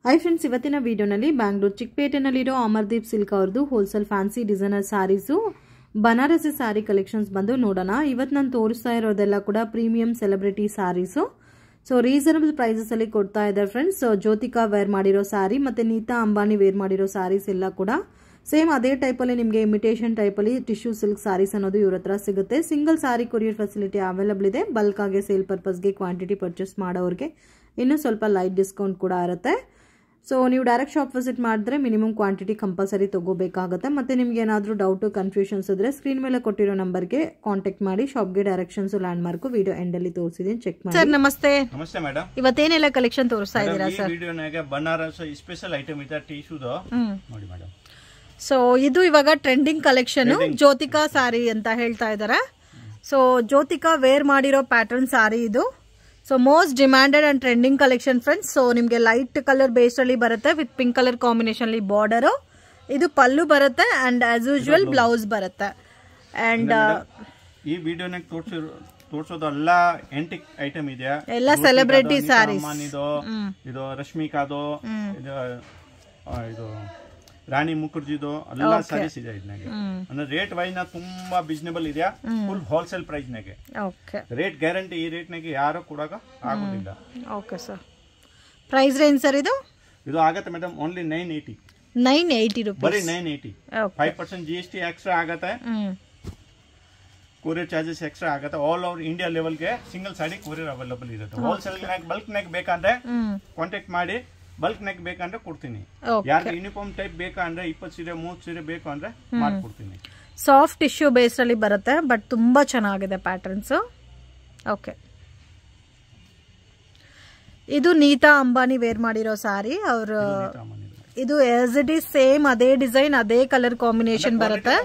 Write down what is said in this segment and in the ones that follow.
Hi friends, ಇವತ್ತಿನ ವಿಡಿಯೋನಲ್ಲಿ ಬ್ಯಾಂಗ್ಳೂರ್ ಚಿಕ್ಕಪೇಟೆನಲ್ಲಿರೋ ಅಮರ್ದೀಪ್ ಸಿಲ್ಕ್ ಅವ್ರದ್ದು wholesale fancy designer sarees Banarasi saree collections ಬಂದು ನೋಡೋಣ. ಇವತ್ತು ನಾನು ತೋರಿಸ್ತಾ ಇರೋದೆಲ್ಲ ಕೂಡ premium celebrity sarees. So reasonable prices ಅಲ್ಲಿ ಕೊಡ್ತಾ ಇದ್ದಾರೆ ಫ್ರೆಂಡ್ಸ್. ಜ್ಯೋತಿಕಾ ವೇರ್ ಮಾಡಿರೋ ಸ್ಯಾರಿ ಮತ್ತೆ ನೀತಾ ಅಂಬಾನಿ ವೇರ್ ಮಾಡಿರೋ ಸ್ಯಾರೀಸ್ ಎಲ್ಲ ಕೂಡ ಸೇಮ್ ಅದೇ ಟೈಪಲ್ಲಿ ನಿಮಗೆ ಇಮಿಟೇಷನ್ ಟೈಪಲ್ಲಿ ಟಿಶ್ಯೂ ಸಿಲ್ಕ್ ಸ್ಯಾರೀಸ್ ಅನ್ನೋದು ಇವ್ರ ಹತ್ರ ಸಿಗುತ್ತೆ. Single sari courier facility available ಇದೆ. ಬಲ್ಕ್ ಆಗಿ ಸೇಲ್ ಪರ್ಪಸ್ಗೆ ಕ್ವಾಂಟಿಟಿ ಪರ್ಚೇಸ್ ಮಾಡೋರಿಗೆ ಇನ್ನೂ ಸ್ವಲ್ಪ ಲೈಟ್ ಡಿಸ್ಕೌಂಟ್ ಕೂಡ ಇರುತ್ತೆ. ಸೊ ನೀವು ಡೈರೆಕ್ಟ್ ಶಾಪ್ ವಿಸಿಟ್ ಮಾಡಿದ್ರೆ ಮಿನಿಮಮ್ ಕ್ವಾಂಟಿಟಿ ಕಂಪಲ್ಸರಿ ತಗೋಬೇಕಾಗುತ್ತೆ. ಮತ್ತೆ ನಿಮ್ಗೆ ಏನಾದರೂ ಡೌಟು ಕನ್ಫ್ಯೂಷನ್ಸ್ ಇದ್ರೆ ಸ್ಕ್ರೀನ್ ಮೇಲೆ ಕೊಟ್ಟಿರೋ ನಂಬರ್ಗೆ ಕಾಂಟ್ಯಾಕ್ಟ್ ಮಾಡಿ. ಶಾಪ್ಗೆ directions land mark video end ಅಲ್ಲಿ ತೋರಿಸಿದೀನಿ, ಚೆಕ್ ಮಾಡಿ. ಸರ್ ನಮಸ್ತೆ. ನಮಸ್ತೆ ಮೇಡಮ್. ಇವತ್ತೇನೆಲ್ಲ ಕಲೆಕ್ಷನ್ ತೋರಿಸ್ತಾ ಇದ್ದೀರಾ ಸರ್? ಈ ವಿಡಿಯೋನಾಗೆ ಬನಾರಸ್ ಸ್ಪೆಷಲ್ ಐಟಮ್ ಇದೆ, ಟಿಶ್ಯೂದು ನೋಡಿ ಮೇಡಮ್. ಸೊ ಇದು ಇವಾಗ ಟ್ರೆಂಡಿಂಗ್ ಕಲೆಕ್ಷನ್ ಜ್ಯೋತಿಕಾ ಸಾರಿ ಅಂತ ಹೇಳ್ತಾ ಇದ್ದಾರೆ. ಸೊ ಜ್ಯೋತಿಕಾ ವೇರ್ ಮಾಡಿರೋ ಪ್ಯಾಟರ್ನ್ ಸಾರಿ ಇದು. So most demanded and trending collection friends. So ನಿಮಗೆ ಲೈಟ್ ಕಲರ್ ಬೇಸ್ ಅಲ್ಲಿ ಬರುತ್ತೆ ವಿತ್ ಪಿಂಕ್ ಕಲರ್ ಕಾಂಬಿನೇಷನ್ ಅಲ್ಲಿ ಬಾರ್ಡರ್. ಇದು ಪಲ್ಲು ಬರುತ್ತೆ ಅಂಡ್ ಆಸ್ ಯೂಶುವಲ್ ಬ್ಲೌಸ್ ಬರುತ್ತೆ. ಅಂಡ್ ಈ ವಿಡಿಯೋನಾಗ ತೋರಿಸೋದೆಲ್ಲ ಎಂಟಿಕ್ ಐಟಮ್ ಇದೆ, ಎಲ್ಲ ಸೆಲೆಬ್ರಿಟಿ ಸ್ಯಾರೀಸ್. ಇದು ರಶ್ಮಿಕಾದು, ಇದು ರಾಣಿ ಮುಖರ್ಜಿದು ಎಲ್ಲ ಸ್ಯಾರೀಸ್ ಇದೆ. ಇದನ್ನಾಗೆ ಅಂದ್ರೆ ರೇಟ್ ವೈಸ್ ನ ತುಂಬಾ ಬಿಸ್ನೆಬಲ್ ಇದೆ. ಫುಲ್ ಹೋಲ್ಸೇಲ್ ಪ್ರೈಸ್ ನಾಗೆ ರೇಟ್ ಗ್ಯಾರಂಟಿ. ಈ ರೇಟ್ ನಾಗೆ ಯಾರು ಕೊಡಾಕ ಆಗೋದಿಲ್ಲ. Okay sir, price range sir ಇದು ಆಗತ್ತೆ ಮೇಡಮ್ ಓನ್ಲಿ 980 ರೂಪೀಸ್, ಬರೀ 980. 5% GST ಎಕ್ಸ್ಟ್ರಾ ಆಗತ್ತೆ, ಕೊರಿಯರ್ ಚಾರ್ಜಸ್ ಎಕ್ಸ್ಟ್ರಾ ಆಗತ್ತೆ. ಆಲ್ ಓವರ್ ಇಂಡಿಯಾ ಲೆವೆಲ್ ಗೆ ಸಿಂಗಲ್ ಸಾಡಿ ಕೊರಿಯರ್ ಅವೈಲಬಲ್ ಇರುತ್ತೆ. ಹೋಲ್ಸೇಲ್ ಬಲ್ಕ್ ನಾಗ ಬೇಕಂದ್ರೆ ಕಾಂಟ್ಯಾಕ್ಟ್ ಮಾಡಿ. ಬಲ್ಕ್ ನೆಕ್ ಬೇಕಂದ್ರೆ ಕೊಡ್ತೀನಿ. ಯಾರಿಗೆ ಯೂನಿಫಾರ್ಮ್ ಟೈಪ್ ಬೇಕಂದ್ರೆ 20 ಸೀರೆ 30 ಸೀರೆ ಬೇಕು ಅಂದ್ರೆ ಮಾಡ್ಕೊಡ್ತೀನಿ. ಸಾಫ್ಟ್ ಟಿಶ್ಯೂ ಬೇಸ್ ಅಲ್ಲಿ ಬರುತ್ತೆ, ಬಟ್ ತುಂಬಾ ಚೆನ್ನಾಗಿದೆ ಪ್ಯಾಟರ್ನ್ಸ್. ಓಕೆ, ಇದು ನೀತಾ ಅಂಬಾನಿ ವೇರ್ ಮಾಡಿರೋ ಸಾರಿ. ಅವರು ಇದು ಆಸ್ ಇಟ್ ಈಸ್ ಸೇಮ್ ಅದೇ ಡಿಸೈನ್ ಅದೇ ಕಲರ್ ಕಾಂಬಿನೇಷನ್ ಬರುತ್ತೆ.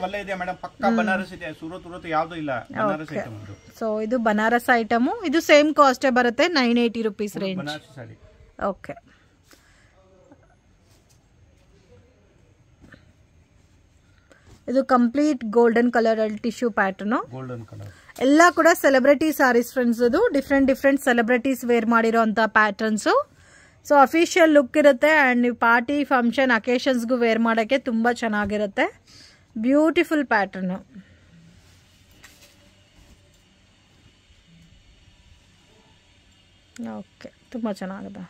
ಸೊ ಇದು ಬನಾರಸ್ ಐಟಮ್. ಇದು ಸೇಮ್ ಕಾಸ್ಟ್ ಬರುತ್ತೆ, 980 ರೂಪೀಸ್ ರೇಂಜ್. ಓಕೆ, ಇದು ಕಂಪ್ಲೀಟ್ ಗೋಲ್ಡನ್ ಕಲರ್ ಅಲ್ಲಿ ಟಿಶ್ಯೂ ಪ್ಯಾಟರ್ನ್. ಎಲ್ಲ ಕೂಡ ಸೆಲೆಬ್ರಿಟಿ ಸಾರೀಸ್ ಫ್ರೆಂಡ್ಸ್. ಇದು ಡಿಫ್ರೆಂಟ್ ಸೆಲೆಬ್ರಿಟೀಸ್ ವೇರ್ ಮಾಡಿರೋ ಅಂತ ಪ್ಯಾಟರ್ನ್ಸ್. ಸೊ ಅಫಿಷಿಯಲ್ ಲುಕ್ ಇರುತ್ತೆ ಅಂಡ್ ನೀವು ಪಾರ್ಟಿ ಫಂಕ್ಷನ್ ಅಕೇಶನ್ಸ್ಗೂ ವೇರ್ ಮಾಡೋಕ್ಕೆ ತುಂಬಾ ಚೆನ್ನಾಗಿರುತ್ತೆ. Beautiful pattern. ಓಕೆ, ತುಂಬಾ ಚೆನ್ನಾಗಿದೆ.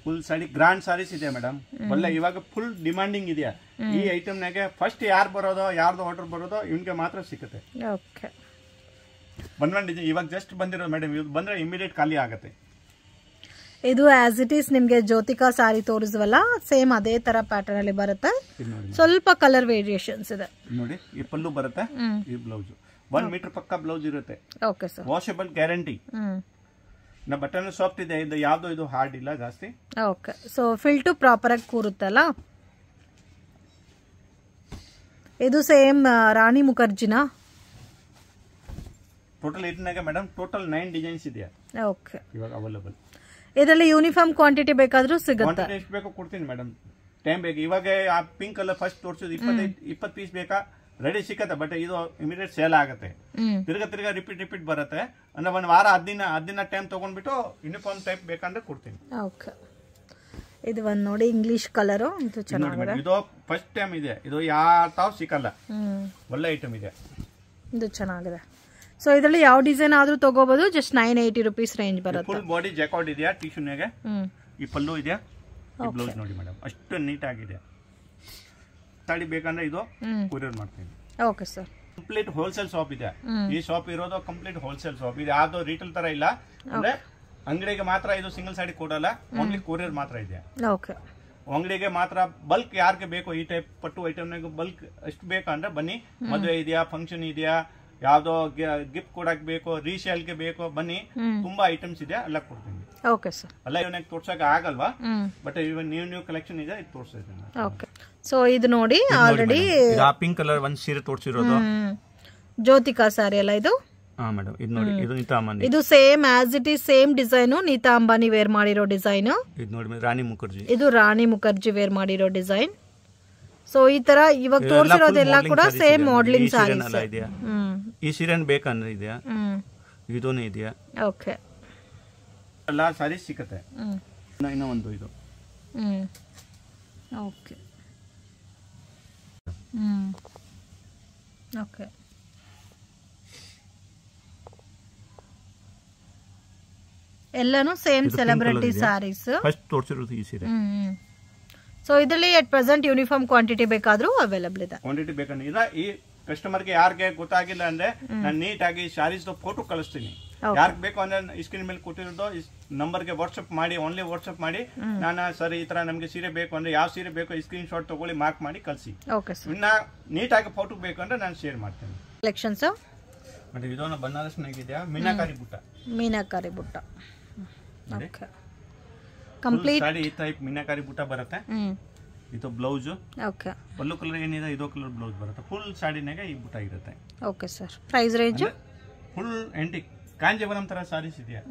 ಫುಲ್ ಸಾಡಿ ಗ್ರಾಂಡ್ ಸಾರೀಸ್ ಇದೆ ಮೇಡಮ್. ಒಳ್ಳೆ ಇವಾಗ ಫುಲ್ ಡಿಮಾಂಡಿಂಗ್ ಇದೆಯಾ ಈ ಐಟಮ್ ನಾಗೆ. ಫಸ್ಟ್ ಯಾರು ಬರೋದೋ, ಯಾರ್ದು ಆರ್ಡರ್ ಬರೋದೋ ಇವನ್ಗೆ ಮಾತ್ರ ಸಿಗುತ್ತೆ. ಓಕೆ, ಡಿಸೈನ್ ಇವಾಗ ಜಸ್ಟ್ ಬಂದಿರೋ ಮೇಡಮ್. ಇದು ಬಂದ್ರೆ ಇಮಿಡಿಯೇಟ್ ಖಾಲಿ ಆಗುತ್ತೆ. ಇದು ಆಸ್ ಇಟ್ ಈಸ್ ನಿಮ್ಗೆ ಜ್ಯೋತಿಕಾ ಸಾರಿ ತೋರಿಸುವಲ್ಲ ಸೇಮ್ ಅದೇ ತರ ಪ್ಯಾಟರ್ನ್ ಅಲ್ಲಿ ಬರುತ್ತೆ. ಸ್ವಲ್ಪ ಕಲರ್ ವೇರಿಯೇಷನ್ಸ್ ಇದೆ ನೋಡಿ. ಈ ಪಲ್ಲು ಬರುತ್ತೆ, ಈ ಬ್ಲೌಸ್ 1 ಮೀಟರ್ ಪಕ್ಕ ಬ್ಲೌಸ್ ಇರುತ್ತೆ. Okay sir, washable guarantee. ನಾ ಬಟನ್ ಸಾಫ್ಟ್ ಇದೆ, ಇದು ಯಾವ್ದು ಇದು ಹಾರ್ಡ್ ಇಲ್ಲ ಜಾಸ್ತಿ. ಓಕೆ, ಸೊ ಫಿಲ್ ಟು ಪ್ರಾಪರ್ ಆಗಿ ಕೂರುತ್ತಲ್ಲ. ಇದು ಸೇಮ್ ರಾಣಿ ಮುಖರ್ಜಿನಾ? ಟೋಟಲ್ ಇದನ್ನಾಗೆ ಮೇಡಮ್ ಟೋಟಲ್ 9 ಡಿಸೈನ್ಸ್ ಇದೆ. ಓಕೆ, ಇವಾಗ ಅವೈಲೇಬಲ್. ಇದರಲ್ಲಿ ಯೂನಿಫಾರ್ಮ್ ಕ್ವಾಂಟಿಟಿ ಬೇಕಾದ್ರೂ ಸಿಗುತ್ತೆ. ಎಷ್ಟು ಬೇಕು ಕೊಡ್ತೀನಿ ಮೇಡಮ್. ಟೈಮ್ ಬೇಕು. ಇವಾಗ ಆ ಪಿಂಕ್ ಕಲರ್ ಫಸ್ಟ್ ತೋರಿಸೋದು 20 ಪೀಸ್ ಬೇಕಾ ರೆಡಿ ಸಿಕ್ಕತ್ತೆ. ಬಟ್ ಇದು ಇಮಿಡಿಯೇಟ್ ಸೇಲ್ ಆಗುತ್ತೆ. ತಿರ್ಗಾ ರಿಪೀಟ್ ಬರುತ್ತೆ. ಅಂದ್ರೆ 1 ವಾರ 10 ದಿನ ಟೈಮ್ ತಗೊಂಡ್ಬಿಟ್ಟು ಯೂನಿಫಾರ್ಮ್ ಟೈಪ್ ಬೇಕಂದ್ರೆ ಕೊಡ್ತೀನಿ. ಓಕೆ, ಇದು ಒಂದು ನೋಡಿ ಇಂಗ್ಲಿಷ್ ಕಲರ್. ಇದು ಚೆನ್ನಾಗಿದೆ. ಇದು ಫಸ್ಟ್ ಟೈಮ್ ಇದೆ. ಇದು ಯಾವ ಸಿಕ್ಕಲ್ಲ. ಒಳ್ಳೆ ಐಟಮ್ ಇದೆ. ಇದು ಚೆನ್ನಾಗಿದೆ. ಸೊ ಇದರಲ್ಲಿ ಯಾವ ಡಿಸೈನ್ ಆದ್ರೂ ತಗೋಬಹುದು. ಜಸ್ಟ್ 980 ರೂಪೀಸ್ ರೇಂಜ್ ಬರುತ್ತೆ. ಫುಲ್ ಬಾಡಿ ಜಾಕೆಟ್ ಇದೆಯಾ ಟಿಶ್ಯೂನಾಗೆ. ಈ ಪಲ್ಲು ಇದೆಯಾ, ಈ ಬ್ಲೌಸ್ ನೋಡಿ ಮೇಡಮ್, ಅಷ್ಟು ನೀಟ್ ಆಗಿದೆ. ಸಾಡಿ ಬೇಕಂದ್ರೆ ಇದು ಕೊರಿಯರ್ ಮಾಡ್ತೀನಿ. Okay sir, complete wholesale shop ಇದೆ. ಈ ಶಾಪ್ ಇರೋದು ಕಂಪ್ಲೀಟ್ ಹೋಲ್ಸೇಲ್ ಶಾಪ್ ಇದೆ. ಯಾವ್ದು ರಿಟೇಲ್ ತರ ಇಲ್ಲ. ಅಂದ್ರೆ ಅಂಗಡಿಗೆ ಮಾತ್ರ ಇದು ಸಿಂಗಲ್ ಸಾಡಿ ಕೊಡಲ್ಲ, ಓನ್ಲಿ ಕೊರಿಯರ್ ಮಾತ್ರ ಇದೆ. ಓಕೆ, ಅಂಗಡಿಗೆ ಮಾತ್ರ. ಬಲ್ಕ್ ಯಾರಿಗೆ ಬೇಕು ಈ ಟೈಪ್ ಪಟ್ಟು ಐಟಮ್ ಬಲ್ಕ್ ಎಷ್ಟು ಬೇಕಂದ್ರೆ ಬನ್ನಿ. ಮದುವೆ ಇದೆಯಾ, ಫಂಕ್ಷನ್ ಇದೆಯಾ, ಯಾವ್ದೋ ಗಿಫ್ಟ್ ಕೊಡಕ್ ಬೇಕು, ರೀಸೇಲ್ಗೆ ಬೇಕು, ಬನ್ನಿ. ತುಂಬಾ ಐಟಮ್ಸ್ ಇದೆ, ಎಲ್ಲ ಕೊಡ್ತೀನಿ. ಓಕೆ ಸರ್, ಅಲ್ಲ ಇವನಾಗ ತೋರ್ಸಕ್ ಆಗಲ್ವಾ, ಬಟ್ ಇವನ್ ನ್ಯೂ ಕಲೆಕ್ಷನ್ ಇದೆ, ಇದು ತೋರ್ಸ್ತಾ ಇದ್ದೀನಿ. ಓಕೆ, ಸೊ ಇದು ನೋಡಿ ಆಲ್ರೆಡಿ ಪಿಂಕ್ ಕಲರ್ ಒಂದ್ ಸೀರೆ ತೋರಿಸಿರೋದು ಜ್ಯೋತಿಕಾ ಸಾರಿ ಅಲ್ಲ ಇದು? ಮೇಡಮ್ ಇದು ನೋಡಿ, ಇದು ನೀತಾ ಅಂಬಾನಿ. ಇದು same as it is same design. Nita Ambani wear ಮಾಡಿರೋ ಡಿಸೈನ್. ಇದು ನೋಡಿ ರಾಣಿ ಮುಖರ್ಜಿ. ಇದು ರಾಣಿ ಮುಖರ್ಜಿ ವೇರ್ ಮಾಡಿರೋ ಡಿಸೈನ್. ಸೊ ಈ ತರ ಇವಾಗ ತೋರಿಸಿರೋದೆಲ್ಲ ಕೂಡ ಸೇಮ್ ಮಾಡೆಲಿಂಗ್ ಸಾರೀಸ್. ಈ ಸೀರೆ ಬೇಕಂದ್ರೆ ಇದೆಯಾ, ಇದೂನೇ ಇದೆಯಾ? ಓಕೆ, ಎಲ್ಲ ಸಾರೀಸ್ ಸಿಕ್ಕತ್ತೆ. ಇನ್ನೂ ಒಂದು ಇದು ಓಕೆ ಓಕೆ ಎಲ್ಲಾನು ಸೇಮ್ ಸೆಲೆಬ್ರಿಟಿ ಸ್ಯಾರೀಸ್ ಫಸ್ಟ್ ತೋರಿಸಿರೋದು ಈ ಸೀರೆ. ಸೊ ಇದರಲ್ಲಿ ಅಟ್ ಪ್ರೆಸೆಂಟ್ ಯೂನಿಫಾರ್ಮ್ ಕ್ವಾಂಟಿಟಿ ಬೇಕಾದ್ರೂ ಅವೈಲಬಲ್ ಇದೆ. ಕ್ವಾಂಟಿಟಿ ಬೇಕಂದ್ರೆ ಈ ಕಸ್ಟಮರ್ಗೆ ಯಾರಿಗೆ ಗೊತ್ತಾಗಿಲ್ಲ ಅಂದ್ರೆ ನಾನು ನೀಟಾಗಿ ಸ್ಯಾರೀಸ್ ಫೋಟೋ ಕಳಿಸ್ತೀನಿ. ಯಾರಿಗೆ ಬೇಕು ಅಂದ್ರೆ ಸ್ಕ್ರೀನ್ ಮೇಲೆ ಕೊಟ್ಟಿರೋದು ನಂಬರ್ಗೆ ವಾಟ್ಸ್ಆಪ್ ಮಾಡಿ, ಓನ್ಲಿ ವಾಟ್ಸ್ಆಪ್ ಮಾಡಿ ನಾನು ಸರ್ ಈ ತರ ನಮ್ಗೆ ಸೀರೆ ಬೇಕು ಅಂದ್ರೆ ಯಾವ ಸೀರೆ ಬೇಕು ಸ್ಕ್ರೀನ್ ಶಾಟ್ ತಗೊಳ್ಳಿ ಮಾರ್ಕ್ ಮಾಡಿ ಕಳಿಸಿ. ಇನ್ನ ನೀಟಾಗಿ ಫೋಟೋ ಬೇಕು ಅಂದ್ರೆ ನಾನು ಶೇರ್ ಮಾಡ್ತೇನೆ. ಕಲೆಕ್ಷನ್ಸ್ ಮತ್ತೆ ಇದೊಂದು ಬನಾರಸ್ನಾಗಿದೆಯಾ ಮೀನಾಕಾರಿ ಬುಟ್ಟ. ಮೀನಾಕಾರಿ ಬುಟ್ಟ ಕಂಪ್ಲೀಟ್ ಸಾಡಿ ಈ ಟೈಪ್ ಮೀನಾಕಾರಿ ಬುಟ್ಟ ಬರುತ್ತೆ. ಇದು ಬ್ಲೌಸ್. ಓಕೆ. ಪಲ್ಲು ಕಲರ್ ಏನಿದೆ ಇದೋ ಕಲರ್ ಬ್ಲೌಸ್ ಬರುತ್ತೆ. ಫುಲ್ ಸಾಡಿನಾಗ ಈ ಬುಟ್ಟ ಇರುತ್ತೆ. Okay sir. Price range full antique Kanjeevaram ತರ ಸಾರೀಸ್ ಇದೆಯಾ,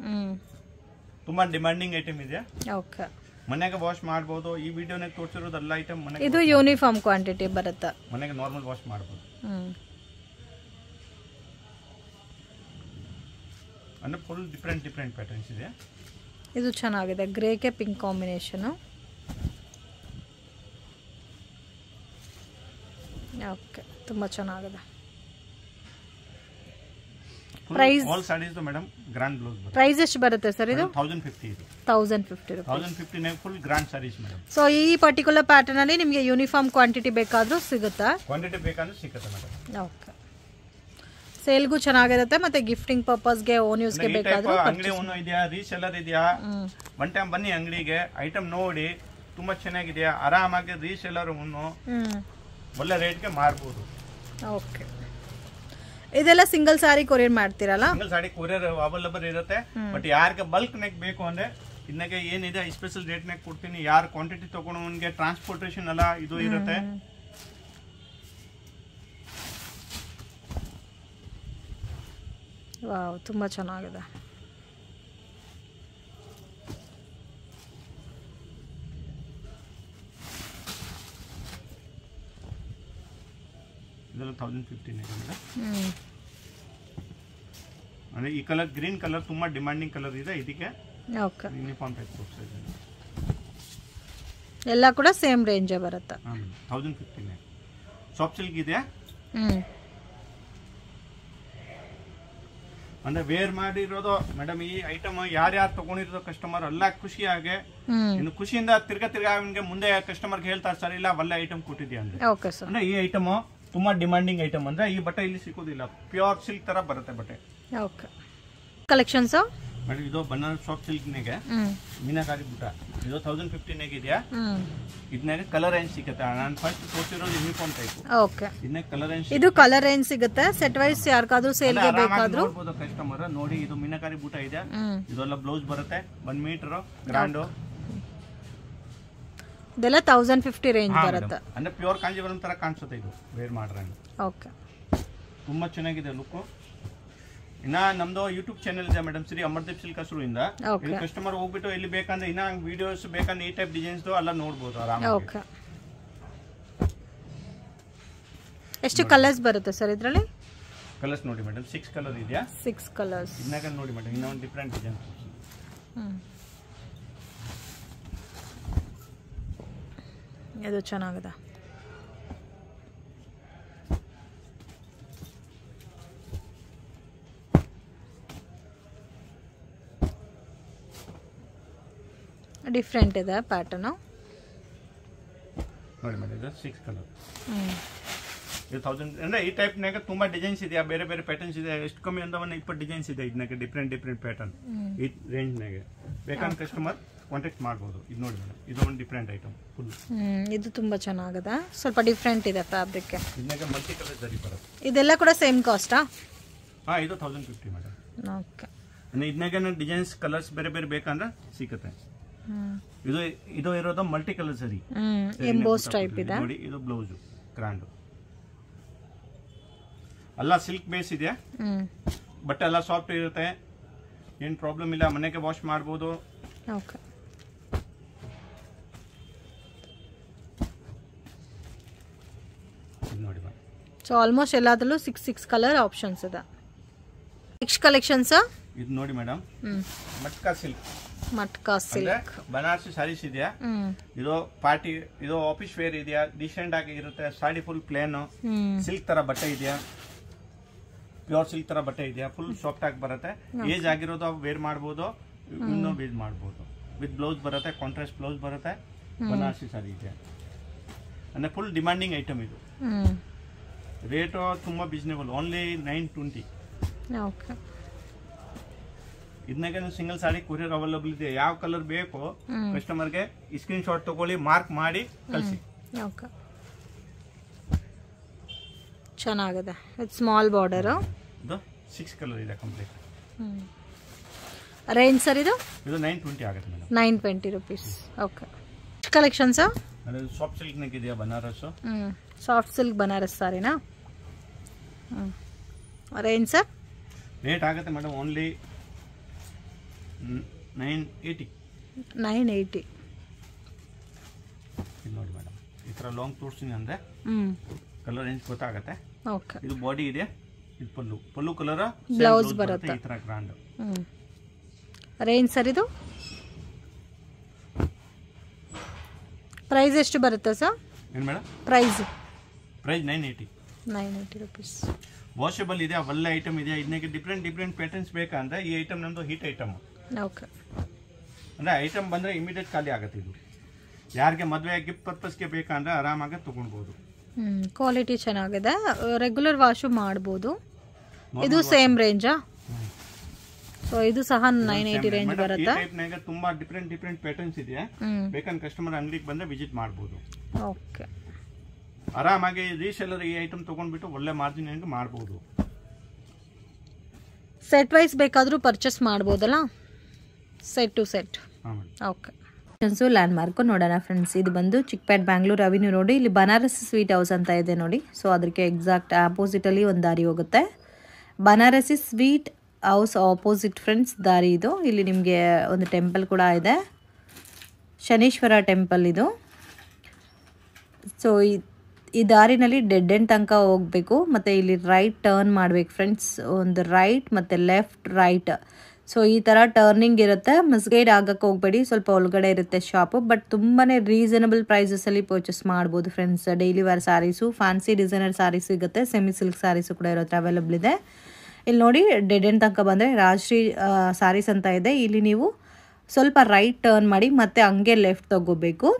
ತುಂಬಾ ಡಿಮಾಂಡಿಂಗ್ ಐಟಮ್ ಇದೆಯಾ. ಓಕೆ. ಮನೆಗೆ ವಾಶ್ ಮಾಡಬಹುದು. ಈ ವಿಡಿಯೋನಾಗ ತೋರಿಸಿರೋದು ಎಲ್ಲ ಐಟಮ್ ಮನೆಗೆ ಇದು ಯೂನಿಫಾರ್ಮ್ ಕ್ವಾಂಟಿಟಿ ಬರುತ್ತೆ. ಮನೆಗೆ ನಾರ್ಮಲ್ ವಾಶ್ ಮಾಡಬಹುದು. ಅಂದ್ರೆ ಫುಲ್ ಡಿಫರೆಂಟ್ ಪ್ಯಾಟರ್ನ್ಸ್ ಇದೆ. ಇದು ಚೆನ್ನಾಗಿದೆ, ಗ್ರೇಗೆ ಪಿಂಕ್ ಕಾಂಬಿನೇಷನ್. ಓಕೆ, ತುಂಬಾ ಚೆನ್ನಾಗಿದೆ. Price all sarees madam grand blouse ಬರುತ್ತೆ. ಪ್ರೈಸ್ ಎಷ್ಟು ಬರುತ್ತೆ ಸರ್ ಇದು? 1050 ಇದು. 1050 ರೂಪಾಯಿ. 1050 ನೇ full grand sarees madam. So ಈ ಪರ್ಟಿಕ್ಯುಲರ್ ಪ್ಯಾಟರ್ನ್ ಅಲ್ಲಿ ನಿಮಗೆ ಯೂನಿಫಾರ್ಮ್ ಕ್ವಾಂಟಿಟಿ ಬೇಕಾದ್ರೂ ಸಿಗುತ್ತಾ? ಕ್ವಾಂಟಿಟಿ ಬೇಕಂದ್ರೆ ಸಿಗುತ್ತೆ ಮೇಡಂ. ಓಕೆ. ಸೇಲ್ಗೂ ಚೆನ್ನಾಗಿರುತ್ತೆ ಮತ್ತೆ ಗಿಫ್ಟಿಂಗ್ ಪರ್ಪಸ್ ಗೆ ಓನ್ ಯೂಸ್ ಗೆ ಬೇಕಾದ್ರೂ. ಅಂಗಡಿ ಓನ್ ಇದೆಯಾ, ರೀಸೆಲ್ಲರ್ ಇದೆಯಾ, ಒನ್ ಟೈಮ್ ಬನ್ನಿ ಅಂಗಡಿಗೆ, ಐಟಮ್ ನೋಡಿ ತುಂಬಾ ಚೆನ್ನಾಗಿದೆಯಾ, ಆರಾಮಾಗಿ ರೀಸೆಲ್ಲರ್ ಓನು ಒಳ್ಳೆ ರೇಟ್ ಗೆ ಮಾರಬಹುದು. ಓಕೆ. ಇದೆಲ್ಲ ಸಿಂಗಲ್ ಸಾರಿ ಕೊರಿಯರ್ ಮಾಡ್ತೀರಲ್ಲ? ಸಿಂಗಲ್ ಸಾರಿ ಕೊರಿಯರ್ ಅವೈಲೇಬಲ್ ಇರುತ್ತೆ. ಬಟ್ ಯಾರಿಗೆ ಬಲ್ಕ್ ನೆಕ್ ಬೇಕು ಅಂದ್ರೆ ಇದಕ್ಕೆ ಏನಿದೆ ಸ್ಪೆಷಲ್ ರೇಟ್ ನಾಗ ಕೊಡ್ತೀನಿ. ಯಾರು ಕ್ವಾಂಟಿಟಿ ತಗೊಂಡವನ್ಗೆ ಟ್ರಾನ್ಸ್ಪೋರ್ಟೇಷನ್ ಎಲ್ಲ ಇದು ಇರುತ್ತೆ. ವಾವ್, ತುಂಬಾ ಚೆನ್ನಾಗಿದೆ. ಇದೆಲ್ಲ 1050 ಇದೆ. ಅಂದ್ರೆ ಈ ಕಲರ್ ಗ್ರೀನ್ ಕಲರ್ ತುಂಬಾ ಡಿಮಾಂಡಿಂಗ್ ಕಲರ್ ಇದೆ. ಇದಕ್ಕೆ ಓಕೆ, ಯೂನಿಫಾರ್ಮ್ ಟೈಪ್ ಕೊಡ್ತಾ ಎಲ್ಲ ಕೂಡ ಸೇಮ್ ರೇಂಜ್ ಬರುತ್ತೆ. 1050 ಸಾಫ್ಟ್ ಸಿಲ್ಕ್ ಇದೆ. ಅಂದ್ರೆ ವೇರ್ ಮಾಡಿರೋದು ಮೇಡಮ್. ಈ ಐಟಮ್ ಯಾರ್ಯಾರು ತಗೊಂಡಿರೋದು ಕಸ್ಟಮರ್ ಎಲ್ಲ ಖುಷಿಯಾಗಿ ಇನ್ನು ಖುಷಿಯಿಂದ ತಿರ್ಗಾ ಅವನಿಗೆ ಮುಂದೆ ಕಸ್ಟಮರ್ಗೆ ಹೇಳ್ತಾರೆ ಸರ್ ಇಲ್ಲ ಒಳ್ಳೆ ಐಟಮ್ ಕೊಟ್ಟಿದ್ಯಾ ಅಂದ್ರೆ. ಅಂದ್ರೆ ಈ ಐಟಮ್ ತುಂಬಾ ಡಿಮಾಂಡಿಂಗ್ ಐಟಮ್. ಅಂದ್ರೆ ಈ ಬಟ್ಟೆ ಇಲ್ಲಿ ಸಿಗೋದಿಲ್ಲ, ಪ್ಯೂರ್ ಸಿಲ್ಕ್ ತರ ಬರುತ್ತೆ ಬಟ್ಟೆ. ಓಕೆ. ಕಲೆಕ್ಷನ್ಸ್ ಮೇಡಮ್ ಇದು ಬನಾರಸ್ ಸಾಫ್ಟ್ ಸಿಲ್ಕ್ ನಾಗೆ ಮೀನಾಕಾರಿ ಬುಟ್ಟ. ಇದು 1050 ನಾಗ ಇದೆಯಾ. ಇದನ್ನಾಗ ಕಲರ್ ರೇಂಜ್ ಸಿಗುತ್ತೆ. ನಾನು ಫಸ್ಟ್ ತೋರಿಸಿರೋದು ಯೂನಿಫಾರ್ಮ್ ಟೈಪ್. ಓಕೆ. ಇದನ್ನ ಕಲರ್ ರೇಂಜ್, ಇದು ಕಲರ್ ರೇಂಜ್ ಸಿಗುತ್ತೆ. ಸೆಟ್ ವೈಸ್ ಯಾರ್ಕಾದ್ರೂ ಸೇಲ್ ಗೆ ಬೇಕಾದ್ರೂ ನೋಡಬಹುದು ಕಸ್ಟಮರ್. ನೋಡಿ ಇದು ಮೀನಾಕಾರಿ ಬುಟ್ಟ ಇದೆ. ಇದೆಲ್ಲ ಬ್ಲೌಸ್ ಬರುತ್ತೆ 1 ಮೀಟರ್ ಗ್ರಾಂಡ್. ಇದೆಲ್ಲ 1050 ರೇಂಜ್ ಬರುತ್ತೆ. ಅಂದ್ರೆ ಪ್ಯೂರ್ ಕಾಂಜೀವರಂ ತರ ಕಾಣಿಸುತ್ತೆ ಇದು ವೇರ್ ಮಾಡ್ರೆ. ಓಕೆ. ತುಂಬಾ ಚೆನ್ನಾಗಿದೆ ಲುಕ್. ಇನ್ನ ನಮ್ದು ಯೂಟ್ಯೂಬ್ ಚಾನೆಲ್ ಇದೆ ಮೇಡಮ್, ಶ್ರೀ ಅಮರ್ದೀಪ್ ಸಿಲ್ಕ್ ಹೆಸರಿಂದ. ಕಸ್ಟಮರ್ ಹೋಗ್ಬಿಟ್ಟು ಇಲ್ಲಿ ಬೇಕಂದ್ರೆ ಇನ್ನ ವಿಡಿಯೋಸ್ ಬೇಕಂದ್ರೆ ಈ ಟೈಪ್ ಡಿಸೈನ್ಸ್ ಎಲ್ಲ ನೋಡಬಹುದು ಆರಾಮಾಗಿ. ಓಕೆ. ಎಷ್ಟು ಕಲರ್ಸ್ ಬರುತ್ತೆ ಸರ್ ಇದರಲ್ಲಿ? ಕಲರ್ಸ್ ನೋಡಿ ಮೇಡಮ್ 6 ಕಲರ್ ಇದೆಯಾ. 6 ಕಲರ್ಸ್. ಇದನ್ನಾಗ ನೋಡಿ ಮೇಡಮ್ ಇನ್ನೊಂದು ಡಿಫರೆಂಟ್ ಡಿಸೈನ್. ಇದು ಚೆನ್ನಾಗಿದೆ. ಡಿಫರೆಂಟ್ ಇದೆ ಪ್ಯಾಟರ್ನ್. ನೋಡಿ ಮೇಡಮ್ ಇದು 6 ಕಲರ್. ಇದು 1000 ಅಂದ್ರೆ ಈ ಟೈಪ್ ನಾಗ ತುಂಬಾ ಡಿಸೈನ್ಸ್ ಇದೆಯಾ, ಬೇರೆ ಬೇರೆ ಪ್ಯಾಟರ್ನ್ಸ್ ಇದೆ. ಎಷ್ಟು ಕಮ್ಮಿ ಅಂದ್ರೆ 20 ಡಿಸೈನ್ಸ್ ಇದೆ ಇದನ್ನಾಗ, ಡಿಫರೆಂಟ್ ಪ್ಯಾಟರ್ನ್. ಈ ರೇಂಜ್ ನಾಗ ಬೇಕಂದ್ರೆ ಕಸ್ಟಮರ್ ಕಾಂಟ್ಯಾಕ್ಟ್ ಮಾಡಬಹುದು. ಇದು ನೋಡಿ ಮೇಡಮ್ ಇದು ಒಂದು ಡಿಫರೆಂಟ್ ಐಟಮ್ ಫುಲ್. ಇದು ತುಂಬಾ ಚೆನ್ನಾಗಿದೆ, ಸ್ವಲ್ಪ ಡಿಫರೆಂಟ್ ಇದೆ ಫ್ಯಾಬ್ರಿಕ್. ಇದನ್ನಾಗ ಮಲ್ಟಿ ಕಲರ್ ಜರಿ ಬರುತ್ತೆ. ಇದೆಲ್ಲ ಕೂಡ ಸೇಮ್ ಕಾಸ್ಟಾ? ಹಾ, ಇದು 1050 ಮೇಡಮ್. ಓಕೆ. ಇದನ್ನಾಗ ಡಿಸೈನ್ಸ್ ಕಲರ್ಸ್ ಬೇರೆ ಬೇರೆ ಬೇಕಂದ್ರೆ ಸಿಗುತ್ತೆ. ಇದು ಇರೋದು ಮಲ್ಟಿ ಕಲರ್ ಸರಿ, ಎಂಬೋಸ್ ಟೈಪ್ ಇದೆ. ನೋಡಿ ಇದು ಬ್ಲೌಸ್ ಗ್ರಾಂಡ್. ಎಲ್ಲ ಸಿಲ್ಕ್ ಬೇಸ್ ಇದೆ. ಬಟ್ಟೆ ಎಲ್ಲ ಸಾಫ್ಟ್ ಇರುತ್ತೆ, ಏನ್ ಪ್ರಾಬ್ಲಮ್ ಇಲ್ಲ, ಮನೆಗೆ ವಾಶ್ ಮಾಡಬಹುದು. ಓಕೆ. ನೋಡಿ ಸೊ ಆಲ್ಮೋಸ್ಟ್ ಎಲ್ಲದರಲ್ಲೂ 6 ಕಲರ್ ಆಪ್ಷನ್ಸ್ ಇದೆ. ನೆಕ್ಸ್ಟ್ ಕಲೆಕ್ಷನ್ಸ್ ಇದು ನೋಡಿ ಮೇಡಮ್, ಮಟ್ಕಾ ಸಿಲ್ಕ್. ಮಟ್ಕಾ ಸಿಲ್ಕ್ ಬನಾರಸಿ ಸಾರೀಸ್ ಇದೆಯಾ, ಇದು ಪಾರ್ಟಿ, ಇದು ಆಫೀಸ್ ವೇರ್ ಇದೆಯಾ, ಡಿಸೆಂಟ್ ಆಗಿ ಇರುತ್ತೆ. ಸಾಡಿ ಫುಲ್ ಪ್ಲೇನ್ ಸಿಲ್ಕ್ ತರ ಬಟ್ಟೆ ಇದೆಯಾ, ಪ್ಯೂರ್ ಸಿಲ್ಕ್ ತರ ಬಟ್ಟೆ ಇದೆಯಾ, ಫುಲ್ ಸಾಫ್ಟ್ ಆಗಿ ಬರುತ್ತೆ. ಏಜ್ ಆಗಿರೋದು ವೇರ್ ಮಾಡಬಹುದು, ಇನ್ನೂ ವೇರ್ ಮಾಡಬಹುದು. ವಿತ್ ಬ್ಲೌಸ್ ಬರುತ್ತೆ, ಕಾಂಟ್ರಾಸ್ಟ್ ಬ್ಲೌಸ್ ಬರುತ್ತೆ. ಬನಾರಸಿ ಸಾರಿ ಇದೆಯಾ ಅಂದ್ರೆ ಫುಲ್ ಡಿಮಾಂಡಿಂಗ್ ಐಟಮ್ ಇದು. ರೇಟ್ ತುಂಬಾ ರೀಸನೇಬಲ್, ಓನ್ಲಿ 920. ಓಕೆ, ಇದನ್ನಾಗೆ ಸಿಂಗಲ್ ಸಾಡಿ ಕೊರಿಯರ್ ಅವೈಲೇಬಲ್ ಇದೆ. ಯಾವ ಕಲರ್ ಬೇಕು ಕಸ್ಟಮರ್ಗೆ ಸ್ಕ್ರೀನ್ ಶಾಟ್ ತಗೊಳ್ಳಿ, ಮಾರ್ಕ್ ಮಾಡಿ ಕಳಿಸಿ. ಓಕೆ, ಚೆನ್ನಾಗಿದೆ. ಇದು ಸ್ಮಾಲ್ ಬಾರ್ಡರ್, ಇದು 6 ಕಲರ್ ಇದೆ ಕಂಪ್ಲೀಟ್. ರೇಂಜ್ ಸರ್ ಇದು 920 ಆಗುತ್ತೆ madam. 920 rupees. Okay, collection sir ಅದು ಸಾಫ್ಟ್ ಸಿಲ್ಕ್ ನೆಕ್ ಇದೆಯಾ, ಬನಾರಸ್. ಸಾಫ್ಟ್ ಸಿಲ್ಕ್ ಬನಾರಸ್ ಸಾರಿನಾ? ರೇಂಜ್ ಸರ್ ರೇಟ್ ಆಗುತ್ತೆ ಮೇಡಮ್ ಓನ್ಲಿ 980. 980. ಇದು ನೋಡಿ ಮೇಡಮ್, ಈ ಥರ ಲಾಂಗ್ ತೋರಿಸ್ತೀನಿ ಅಂದರೆ ಕಲರ್ ರೇಂಜ್ ಗೊತ್ತಾಗುತ್ತೆ. ಓಕೆ, ಇದು ಬಾಡಿ ಇದೆ, ಇದು ಪಲ್ಲು ಕಲರ್, ಬ್ಲೌಸ್ ಬರುತ್ತೆ ಈ ಥರ ಗ್ರಾಂಡ್. ರೇಂಜ್ ಸರ್ ಇದು ಪ್ರೈಸ್ ಎಷ್ಟು ಬರುತ್ತೆ ಸರ್? ಏನು ಮೇಡಮ್ ಪ್ರೈಸ್ 980 rupees. ವಾಷಬಲ್ ಇದೆ, ಒಳ್ಳೆ ಐಟಮ್ ಇದೆ. ಇದಕ್ಕೆ ಡಿಫ್ರೆಂಟ್ ಪ್ಯಾಟರ್ನ್ಸ್ ಬೇಕಂದ್ರೆ ಈ ಐಟಮ್ ನಮ್ದು ಹೀಟ್ ಐಟಮ್. ಓಕೆ, ಅಂದ್ರೆ ಐಟಮ್ ಬಂದ್ರೆ ಇಮಿಡಿಯೇಟ್ ಖಾಲಿ ಆಗುತ್ತೆ. ಇದು ಯಾರಿಗೆ ಮದುವೆ ಗಿಫ್ಟ್ ಪರ್ಪಸ್ಗೆ ಬೇಕಂದ್ರೆ ಆರಾಮಾಗಿ ತಗೊಳ್ಬಹುದು. ಕ್ವಾಲಿಟಿ ಚೆನ್ನಾಗಿದೆ, ರೆಗ್ಯುಲರ್ ವಾಶು ಮಾಡ್ಬೋದು. ಇದು ಸೇಮ್ ರೇಂಜಾ? ಸೊ ಇದು ಸಹ 980 ರೇಂಜ್ ಬರುತ್ತೆ. ತುಂಬಾ ಡಿಫ್ರೆಂಟ್ ಪ್ಯಾಟರ್ನ್ಸ್ ಇದೆ. ಬೇಕಂದ್ರೆ ಕಸ್ಟಮರ್ ಅಂಗಡಿಗೆ ಬಂದ್ರೆ ವಿಸಿಟ್ ಮಾಡಬಹುದು. ಓಕೆ, ಆರಾಮಾಗಿ ರೀಸೆಲ್ಲರ್ ಈ ಐಟಮ್ ತಗೊಂಡ್ಬಿಟ್ಟು ಒಳ್ಳೆ ಮಾರ್ಜಿನ್ ಮಾಡಬಹುದು. ಸೆಟ್ ವೈಸ್ ಬೇಕಾದರೂ ಪರ್ಚೇಸ್ ಮಾಡ್ಬೋದಲ್ಲ, set to set. Okay, landmark ನೋಡೋಣ ಫ್ರೆಂಡ್ಸ್. ಇದು ಬಂದು ಚಿಕ್ಕಪೇಟ್ ಬ್ಯಾಂಗ್ಳೂರ್ ಅವಿನ್ಯೂ ನೋಡಿ, ಇಲ್ಲಿ ಬನಾರಸ್ ಸ್ವೀಟ್ ಹೌಸ್ ಅಂತ ಇದೆ ನೋಡಿ. ಸೊ ಅದಕ್ಕೆ ಎಕ್ಸಾಕ್ಟ್ ಆಪೋಸಿಟಲ್ಲಿ ಒಂದು ದಾರಿ ಹೋಗುತ್ತೆ. Banarasi sweet house opposite friends ದಾರಿ ಇದು. ಇಲ್ಲಿ ನಿಮಗೆ ಒಂದು ಟೆಂಪಲ್ ಕೂಡ ಇದೆ, ಶನೀಶ್ವರ ಟೆಂಪಲ್ ಇದು. ಸೊ ಈ ದಾರಿನಲ್ಲಿ ಡೆಡ್ ಎಂಡ್ ತನಕ ಹೋಗಬೇಕು, ಮತ್ತು ಇಲ್ಲಿ ರೈಟ್ ಟರ್ನ್ ಮಾಡಬೇಕು ಫ್ರೆಂಡ್ಸ್. ಒಂದು ರೈಟ್ ಮತ್ತು ಲೆಫ್ಟ್ ರೈಟ್. ಸೊ ಈ ಥರ ಟರ್ನಿಂಗ್ ಇರುತ್ತೆ. ಮಿಸ್ಗೈಡ್ ಆಗಕ್ಕೆ ಹೋಗಬೇಡಿ, ಸ್ವಲ್ಪ ಒಳಗಡೆ ಇರುತ್ತೆ ಶಾಪು. ಬಟ್ ತುಂಬಾ ರೀಸನಬಲ್ ಪ್ರೈಸಸಲ್ಲಿ ಪರ್ಚೇಸ್ ಮಾಡ್ಬೋದು friends. Daily wear sarees, fancy designer sarees ಸಿಗುತ್ತೆ, ಸೆಮಿ ಸಿಲ್ಕ್ ಸ್ಯಾರೀಸು ಕೂಡ ಇರುತ್ತೆ, ಅವೈಲೇಬಲ್ ಇದೆ. ಇಲ್ಲಿ ನೋಡಿ ಡೆಡ್ ಎಂಡ್ ತನಕ ಬಂದರೆ ರಾಜಶ್ರೀ ಸ್ಯಾರೀಸ್ ಅಂತ ಇದೆ. ಇಲ್ಲಿ ನೀವು ಸ್ವಲ್ಪ ರೈಟ್ ಟರ್ನ್ ಮಾಡಿ ಮತ್ತೆ ಹಂಗೆ ಲೆಫ್ಟ್ ತಗೋಬೇಕು.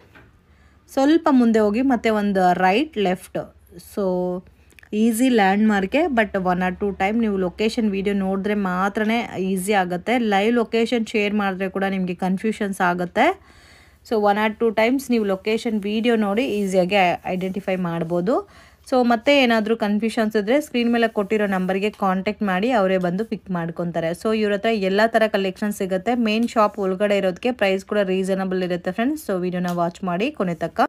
ಸ್ವಲ್ಪ ಮುಂದೆ ಹೋಗಿ ಮತ್ತೆ ಒಂದು ರೈಟ್ ಲೆಫ್ಟ್. ಸೊ ಈಸಿ ಲ್ಯಾಂಡ್ ಮಾರ್ಕೆ. ಬಟ್ 1 or 2 ಟೈಮ್ ನೀವು ಲೊಕೇಶನ್ ವೀಡಿಯೋ ನೋಡಿದ್ರೆ ಮಾತ್ರ ಈಸಿ ಆಗುತ್ತೆ. ಲೈವ್ ಲೊಕೇಶನ್ ಶೇರ್ ಮಾಡಿದ್ರೆ ಕೂಡ ನಿಮಗೆ ಕನ್ಫ್ಯೂಷನ್ಸ್ ಆಗುತ್ತೆ. ಸೊ 1 or 2 ಟೈಮ್ಸ್ ನೀವು ಲೊಕೇಶನ್ ವೀಡಿಯೋ ನೋಡಿ ಈಸಿಯಾಗಿ ಐಡೆಂಟಿಫೈ ಮಾಡ್ಬೋದು. ಸೊ ಮತ್ತೆ ಏನಾದರೂ ಕನ್ಫ್ಯೂಷನ್ಸ್ ಇದ್ದರೆ ಸ್ಕ್ರೀನ್ ಮೇಲೆ ಕೊಟ್ಟಿರೋ ನಂಬರ್ಗೆ ಕಾಂಟ್ಯಾಕ್ಟ್ ಮಾಡಿ ಅವರೇ ಬಂದು ಪಿಕ್ ಮಾಡ್ಕೊತಾರೆ. ಸೊ ಇವ್ರ ಹತ್ರ ಎಲ್ಲ ಥರ ಕಲೆಕ್ಷನ್ ಸಿಗುತ್ತೆ. ಮೇನ್ ಶಾಪ್ ಒಳಗಡೆ ಇರೋದಕ್ಕೆ ಪ್ರೈಸ್ ಕೂಡ ರೀಸನಬಲ್ ಇರುತ್ತೆ ಫ್ರೆಂಡ್ಸ್. ಸೊ ವಿಡಿಯೋನ ವಾಚ್ ಮಾಡಿ ಕೊನೆ ತನಕ.